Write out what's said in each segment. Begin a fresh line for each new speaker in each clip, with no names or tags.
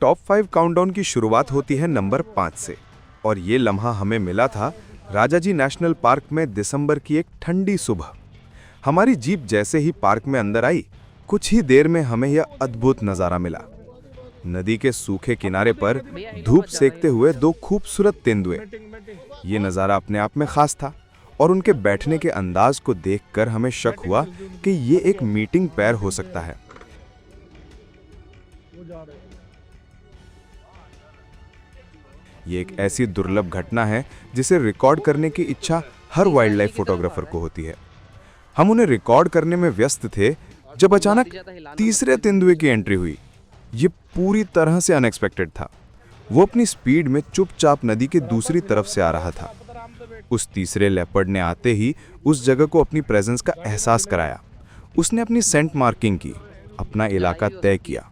Top 5 countdown की शुरुआत होती है नंबर 5 से और ये लम्हा हमें मिला था राजाजी नेशनल पार्क में दिसंबर की एक ठंडी सुबह। हमारी जीप जैसे ही पार्क में अंदर आई, कुछ ही देर में हमें यह अद्भुत नज़ारा मिला। नदी के सूखे किनारे पर धूप सेकते हुए दो खूबसूरत तेंदुए। ये नज़ारा अपने आप में खास था और उनके बैठने के अंदाज को देखकर हमें शक हुआ कि ये एक मीटिंग पेयर हो सकता है। ये एक ऐसी दुर्लभ घटना है जिसे रिकॉर्ड करने की इच्छा हर वाइल्ड लाइफ फोटोग्राफर को होती है। हम उन्हें रिकॉर्ड करने में व्यस्त थे जब अचानक तीसरे तेंदुए की एंट्री हुई। ये पूरी तरह से अनएक्सपेक्टेड था। वो अपनी स्पीड में चुपचाप नदी के दूसरी तरफ से आ रहा था। उस तीसरे लेपर्ड ने आते ही उस जगह को अपनी प्रेजेंस का एहसास कराया। उसने अपनी सेंट मार्किंग की, अपना इलाका तय किया।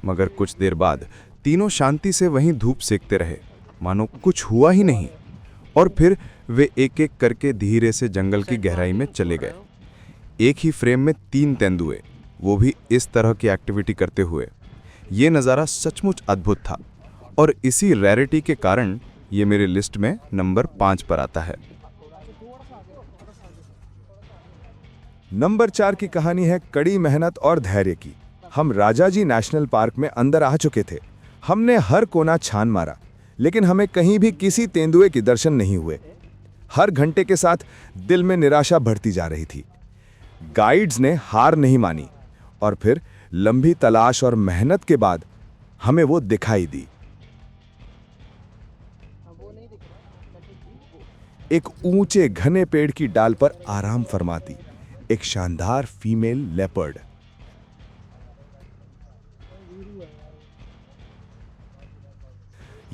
मगर कुछ देर बाद तीनों शांति से वहीं धूप सेकते रहे, मानो कुछ हुआ ही नहीं। और फिर वे एक एक करके धीरे से जंगल की गहराई में चले गए। एक ही फ्रेम में 3 तेंदुए, वो भी इस तरह की एक्टिविटी करते हुए। ये नज़ारा सचमुच अद्भुत था और इसी रैरिटी के कारण ये मेरी लिस्ट में नंबर 5 पर आता है।
नंबर 4 की कहानी है कड़ी मेहनत और धैर्य की। हम राजाजी नेशनल पार्क में अंदर आ चुके थे। हमने हर कोना छान मारा, लेकिन हमें कहीं भी किसी तेंदुए के दर्शन नहीं हुए। हर घंटे के साथ दिल में निराशा बढ़ती जा रही थी। गाइड्स ने हार नहीं मानी और फिर लंबी तलाश और मेहनत के बाद हमें वो दिखाई दी। एक ऊंचे घने पेड़ की डाल पर आराम फरमाती एक शानदार फीमेल लेपर्ड।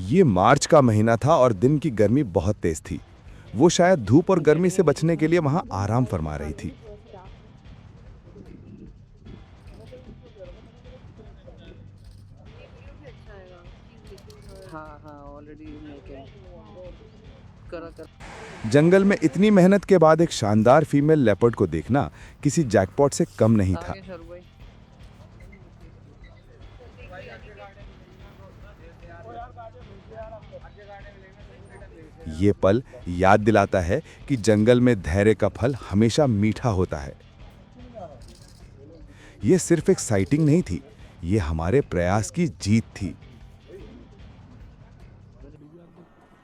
ये मार्च का महीना था और दिन की गर्मी बहुत तेज थी। वो शायद धूप और गर्मी से बचने के लिए वहां आराम फरमा रही थी। जंगल में इतनी मेहनत के बाद एक शानदार फीमेल लेपर्ड को देखना किसी जैकपॉट से कम नहीं था। ये पल याद दिलाता है कि जंगल में धैर्य का फल हमेशा मीठा होता है। ये सिर्फ एक साइटिंग नहीं थी, ये हमारे प्रयास की जीत थी।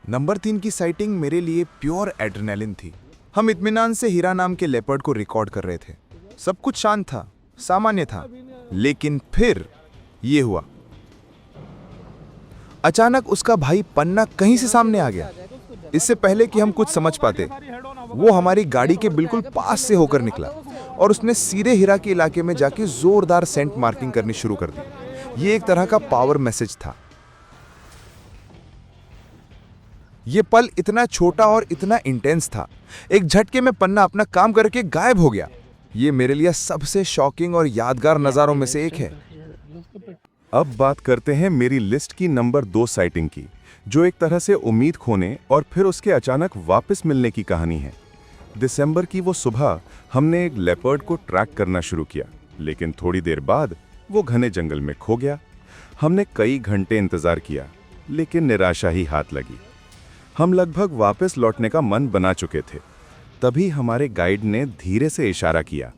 नंबर 3 की साइटिंग मेरे लिए प्योर एड्रेनालिन थी। हम इत्मीनान से हीरा नाम के लेपर्ड को रिकॉर्ड कर रहे थे। सब कुछ शांत था, सामान्य था, लेकिन फिर ये हुआ। अचानक उसका भाई पन्ना कहीं से सामने आ गया। इससे पहले कि हम कुछ समझ पाते, वो हमारी गाड़ी के बिल्कुल पास से होकर निकला और उसने सीधे हीरा के इलाके में जाके जोरदार सेंट मार्किंग करनी शुरू कर दी। ये एक तरह का पावर मैसेज था। ये पल इतना छोटा और इतना इंटेंस था। एक झटके में पन्ना अपना काम करके गायब हो गया। ये मेरे लिए सबसे शॉकिंग और यादगार नज़ारों में से एक है।
अब बात करते हैं मेरी लिस्ट की नंबर 2 साइटिंग की, जो एक तरह से उम्मीद खोने और फिर उसके अचानक वापस मिलने की कहानी है। दिसंबर की वो सुबह हमने एक लेपर्ड को ट्रैक करना शुरू किया, लेकिन थोड़ी देर बाद वो घने जंगल में खो गया। हमने कई घंटे इंतजार किया, लेकिन निराशा ही हाथ लगी। हम लगभग वापस लौटने का मन बना चुके थे। तभी हमारे गाइड ने धीरे से इशारा किया।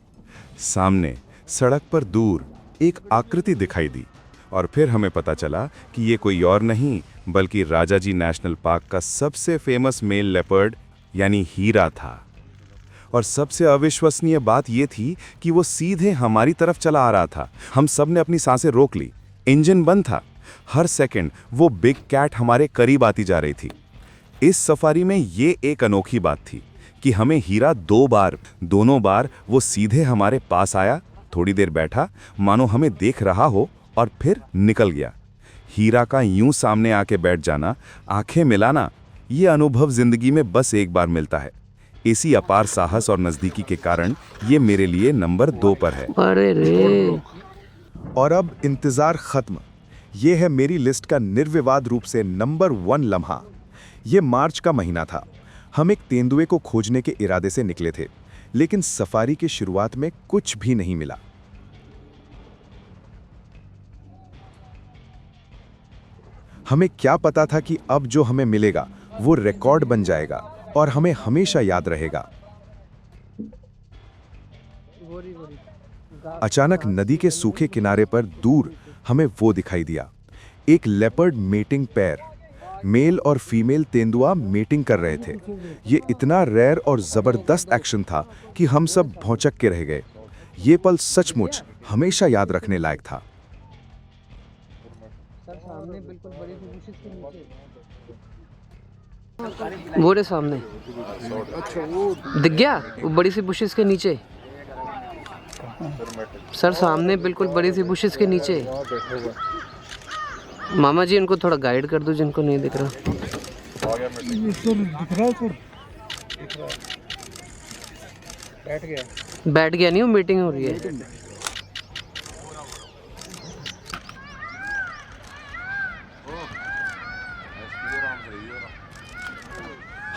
सामने सड़क पर दूर एक आकृति दिखाई दी और फिर हमें पता चला कि ये कोई और नहीं बल्कि राजाजी नेशनल पार्क का सबसे फेमस मेल लेपर्ड यानी हीरा था। और सबसे अविश्वसनीय बात यह थी कि वो सीधे हमारी तरफ चला आ रहा था। हम सब ने अपनी सांसें रोक ली। इंजन बंद था। हर सेकंड वो बिग कैट हमारे करीब आती जा रही थी। इस सफारी में ये एक अनोखी बात थी कि हमें हीरा दोनों बार वो सीधे हमारे पास आया, थोड़ी देर बैठा मानो हमें देख रहा हो और फिर निकल गया। हीरा का यूं सामने आके बैठ जाना, आंखें मिलाना, ये अनुभव जिंदगी में बस एक बार मिलता है। इसी अपार साहस और नजदीकी के कारण ये मेरे लिए नंबर 2 पर है।
अरे रे।
और अब इंतजार खत्म। ये है मेरी लिस्ट का निर्विवाद रूप से नंबर 1 लम्हा। ये मार्च का महीना था। हम एक तेंदुए को खोजने के इरादे से निकले थे,
लेकिन सफारी की शुरुआत में कुछ भी नहीं मिला। हमें क्या पता था कि अब जो हमें मिलेगा वो रिकॉर्ड बन जाएगा और हमें हमेशा याद रहेगा। अचानक नदी के सूखे किनारे पर दूर हमें वो दिखाई दिया, एक लेपर्ड मेटिंग पेयर। मेल और फीमेल तेंदुआ मेटिंग कर रहे थे। ये इतना रेयर और जबरदस्त एक्शन था कि हम सब भौंचक के रह गए। ये पल सचमुच हमेशा याद रखने लायक था।
सामने बिल्कुल बड़ी सी बुशेस के नीचे, वो रे सामने दिख गया, वो बड़ी सी बुशेस के नीचे सर, सामने बिल्कुल बड़ी सी बुशेस के नीचे। मामा जी इनको थोड़ा गाइड कर दो जिनको नहीं दिख रहा। बैठ गया नहीं, वो मीटिंग हो रही है।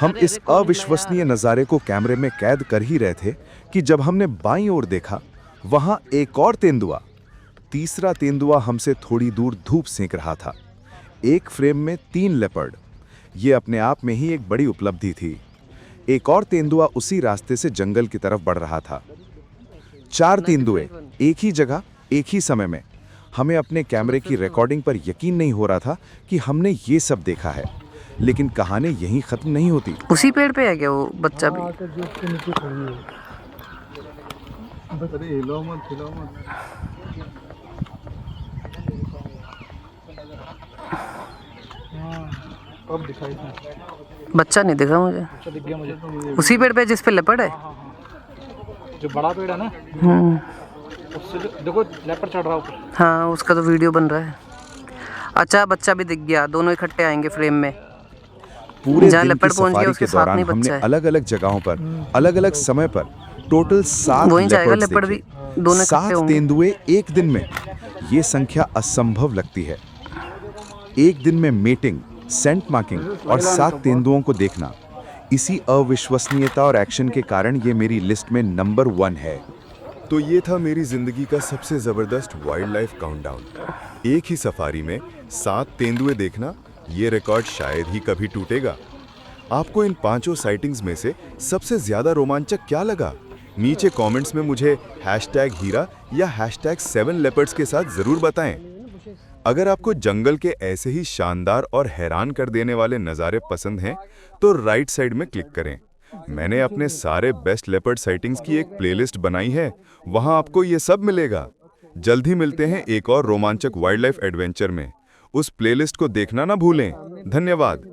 हम इस अविश्वसनीय नज़ारे को कैमरे में कैद कर ही रहे थे कि जब हमने बाईं ओर देखा, वहां एक और तेंदुआ, तीसरा तेंदुआ हमसे थोड़ी दूर धूप सेंक रहा था। एक फ्रेम में 3 लेपर्ड, ये अपने आप में ही एक बड़ी उपलब्धि थी। एक और तेंदुआ उसी रास्ते से जंगल की तरफ बढ़ रहा था। 4 तेंदुए एक ही जगह, एक ही समय में। हमें अपने कैमरे की रिकॉर्डिंग पर यकीन नहीं हो रहा था कि हमने ये सब देखा है, लेकिन कहानी यहीं खत्म नहीं होती।
उसी पेड़ पे है क्या वो बच्चा भी?
अब दिखाई
बच्चा नहीं दिखा मुझे।
दिख गया मुझे,
उसी पेड़ पे जिस पे लेपर्ड है।
जो बड़ा पेड़ है ना, उससे देखो लेपर्ड चढ़ रहा है ऊपर।
हाँ, उसका तो वीडियो बन रहा है। अच्छा, बच्चा भी दिख गया, दोनों इकट्ठे आएंगे फ्रेम में।
पूरे
जहाँ
दिन की
लेपर्ड पहुंच गया
सफारी
उसके
के
साथ
दौरान
नहीं
हमने
बच्चा है।
अलग-अलग जगहों पर, अलग-अलग समय पर टोटल 7
वहीं जाएगा
लेपर्ड्स
लेपर्ड भी,
देखे।
दोनों इकट्ठे
7
होंगे।
तेंदुए एक दिन में, ये संख्या असंभव लगती है। एक दिन में मेटिंग, सेंट मार्किंग और 7 तेंदुओं को देखना, इसी अविश्वसनीयता और एक्शन के कारण ये मेरी लिस्ट में नंबर 1 है।
तो ये था मेरी जिंदगी का सबसे जबरदस्त वाइल्ड लाइफ काउंटडाउन। एक ही सफारी में 7 तेंदुए देखना, ये रिकॉर्ड शायद ही कभी टूटेगा। आपको इन 5 साइटिंग्स में से सबसे ज्यादा रोमांचक क्या लगा? नीचे कमेंट्स में मुझे #हीरा या #7 लेपर्ड्स के साथ जरूर बताएं। अगर आपको जंगल के ऐसे ही शानदार और हैरान कर देने वाले नज़ारे पसंद हैं, तो राइट साइड में क्लिक करें। मैंने अपने सारे बेस्ट लेपर्ड साइटिंग्स की एक प्लेलिस्ट बनाई है, वहां आपको ये सब मिलेगा। जल्द ही मिलते हैं एक और रोमांचक वाइल्ड लाइफ एडवेंचर में। उस प्लेलिस्ट को देखना ना भूलें। धन्यवाद।